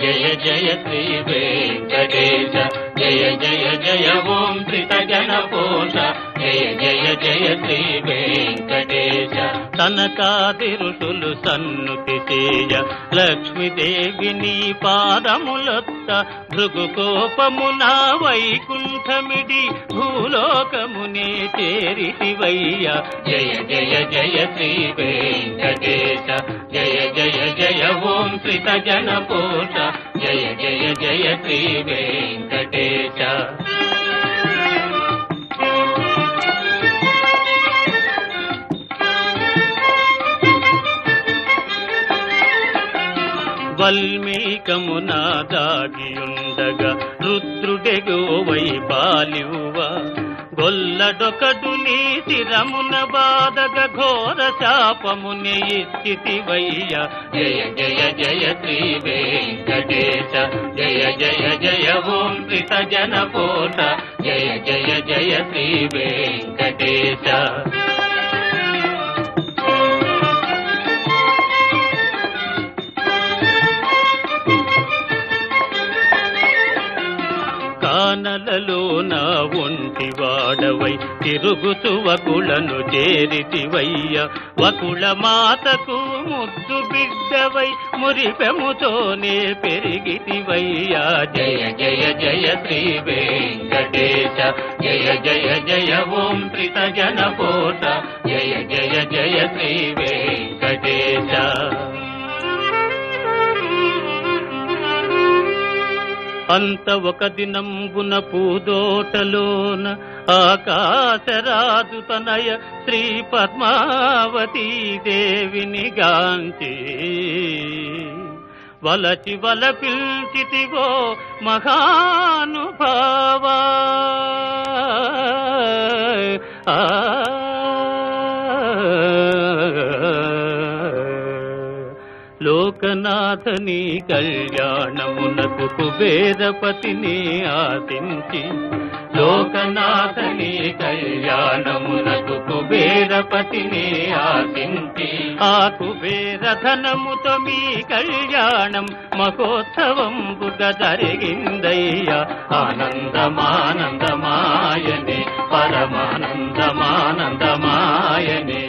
జయ జయ శ్రీ వెంకటేశ జయ జయ జయ ఓం శ్రీతజనపోష జయ జయ జయ శ్రీ వెంకటేశ తనకాది ఋషులు సన్నుతి చేయ లక్ష్మీదేవిని పాదములొత్త భృగుకోపమున వైకుంఠమిడి భూలోకమునే చేరితివయ్య జయ జయ జయ శ్రీ వెంకటేశ జయ జయ జయ ఓం శ్రీతజనపోష జయ జయ జయ శ్రీ వెంకటేశ వల్మీకమున దాగియుండగా రుద్రుడెగోవై పాలివ్వ గొల్లడొకడు నీ శిరమున బాధగ ఘోర శాపముని ఇచ్చితివయ్య జయ జయ జయ శ్రీ వెంకటేశ జయ జయ జయ ఓం శ్రీతజనపోష జయ జయ జయ శ్రీ వెంకటేశ కానలలో నా ఒంటి వాడవై తిరుగుతు వకులను చేరితివయ్య వకుల మాతకు ముద్దు బిడ్డవై మురిపెముతోనే పెరిగితివయ్య జయ జయ జయ శ్రీ వెంకటేశ జయ జయ జయ ఓం శ్రీతజనపోష జయ జయ జయ శ్రీ వెంకటేశ అంత ఒక దినంబున పూదోటలోన ఆకాశరాజు తనయ శ్రీ పద్మావతీ దేవిని గాంచి వలచి వల పిల్చితివో మహానుభావా లోకనాథని కళ్యాణమునకు కుబేరపతిని ఆశించి లోకనాథని కళ్యాణమునకు కుబేరపతిని ఆశించి ఆ కుబేర ధనముతో మీ కళ్యాణం మహోత్సవంబుగా జరిగిందయ్యా ఆనందమానందమాయనే పరమానందమానందమాయనే